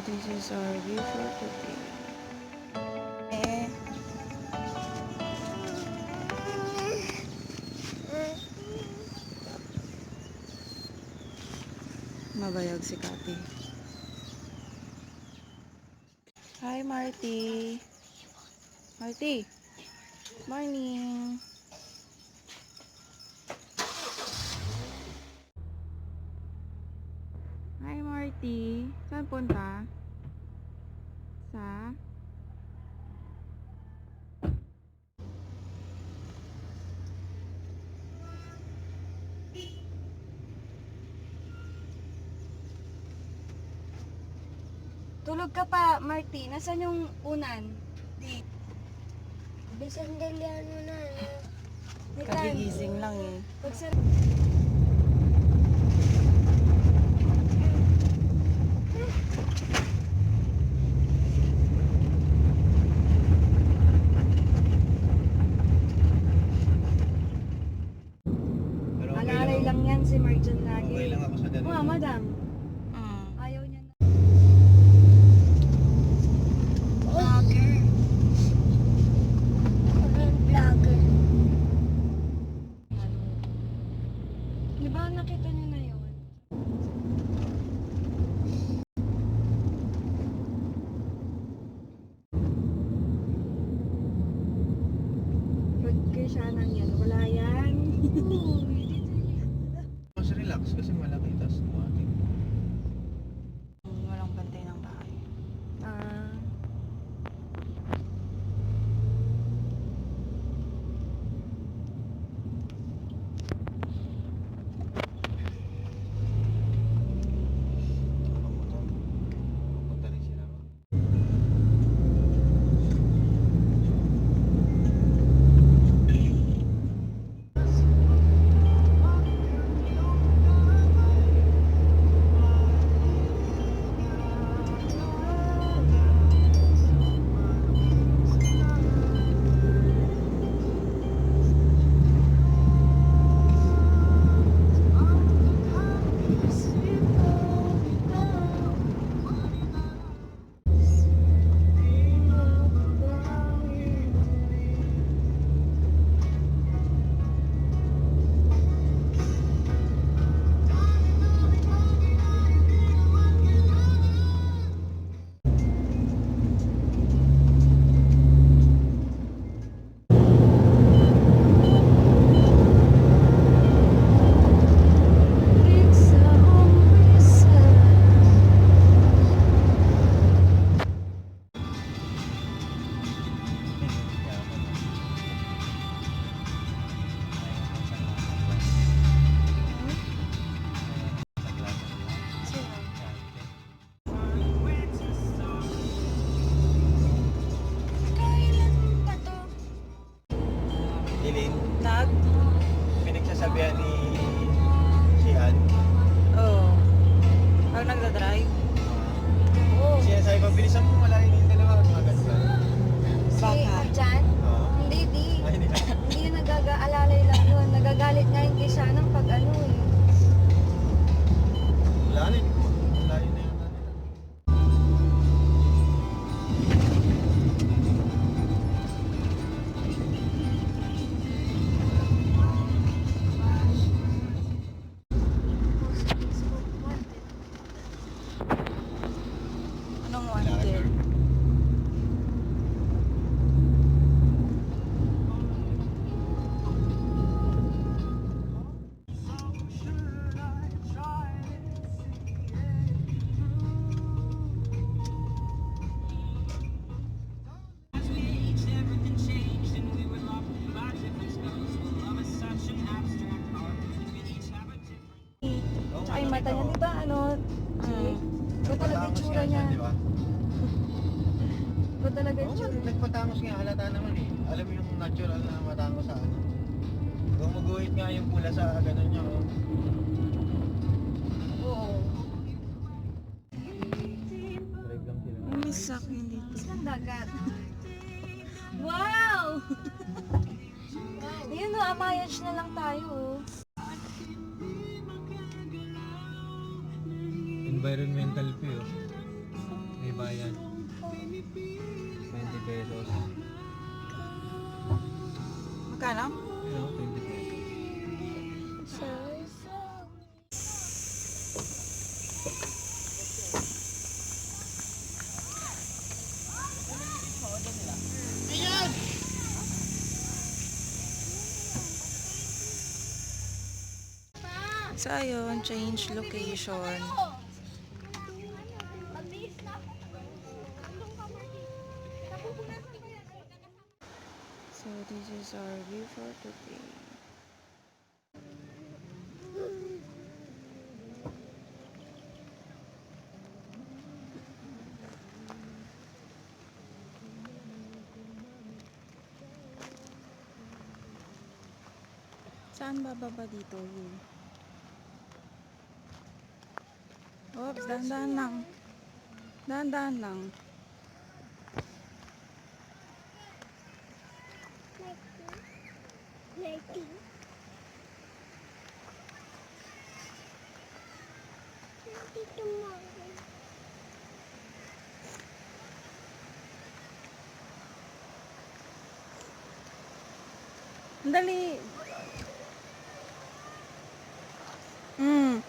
This is our view for today. Eh. Mabayag si Kati. Hi, Marty. Marty. Morning. Hi, Marty. Saan punta? Sa? Tulog ka pa, Marty. Nasaan yung unan? Di. Bisandalian mo na. Kagigising lang eh. Pagsa... Pero okay Alalay lang yan si Marjan lagi. Okay lang ako sa ganun. Oo, madam. Mm. Ayaw niya na. Vlogger. Vlogger. Di ba nakita niyo na yun? Pag siya nang yan, wala yan. Mas relax kasi malaki tas tumating. Walang bantay ng bahay. Ah, Pupunta rin sila. kailan pa to? Ilin, Nag? pinagsasabihan ni Sian. Oo. Pag nagdadrive? Oo. Sinasabi ko, bilisan mo malayo yung dalawa. Mga ganun. Si Baka. Marjan? Oo. Hindi, di. Ay, hindi. Hindi yun nagagaalalay lang yun. Nagagalit nga yung kay Shanang pag ano eh. Wala na yun. Malayo na yun. Anong wanted? Oo, Tsaka yung mata niya, nakita di ba ano? Mm. Iba talaga yung Patangos tsura nga niya. siya, di ba? Iba talaga yung Oo, tsura niya. nagpatangos nga, halata naman eh. Alam mo yung natural na matangos sa ano. Gumuguhit nga yung pula sa ganun niya. Oh. Oo. Drive lang sila. May sakyan dito. Isang dagat. Wow! Yun o, amayage na lang tayo oh. Environmental view. bayad. 20 pesos. Magkano? Ayun, 20 pesos. So ayun, change location. So this is our view for today. Saan bababa dito yun? Oops, dahan-dahan lang. Dahan-dahan lang. Dali. Mm.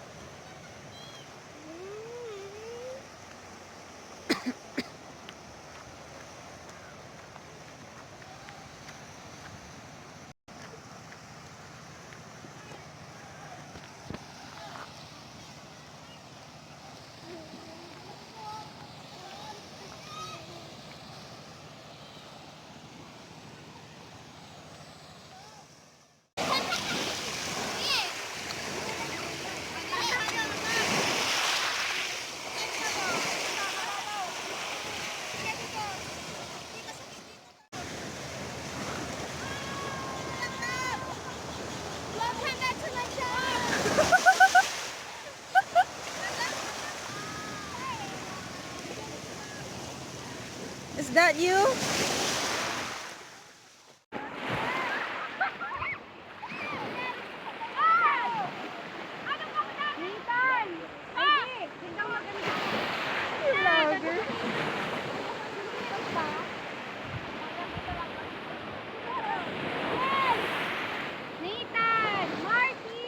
Is that you? Vlogger. Nathan! Marty!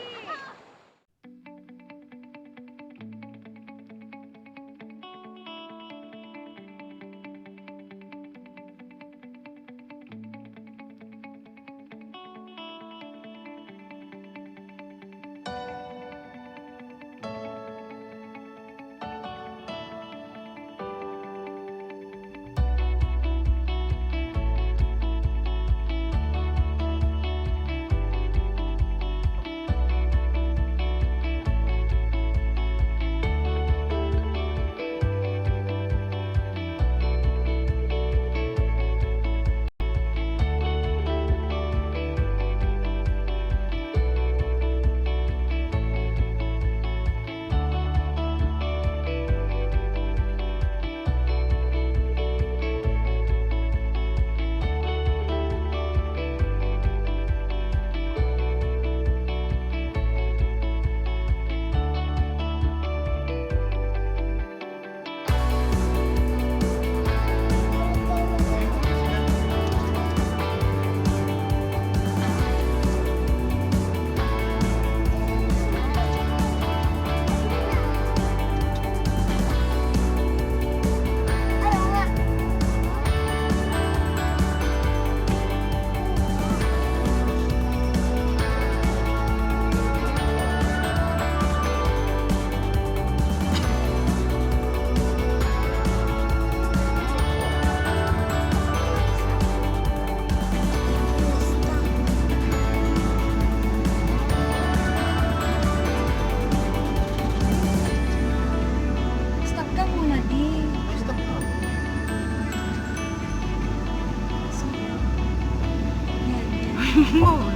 Stop ka muna, di. Ay, stop na. Yan, yan.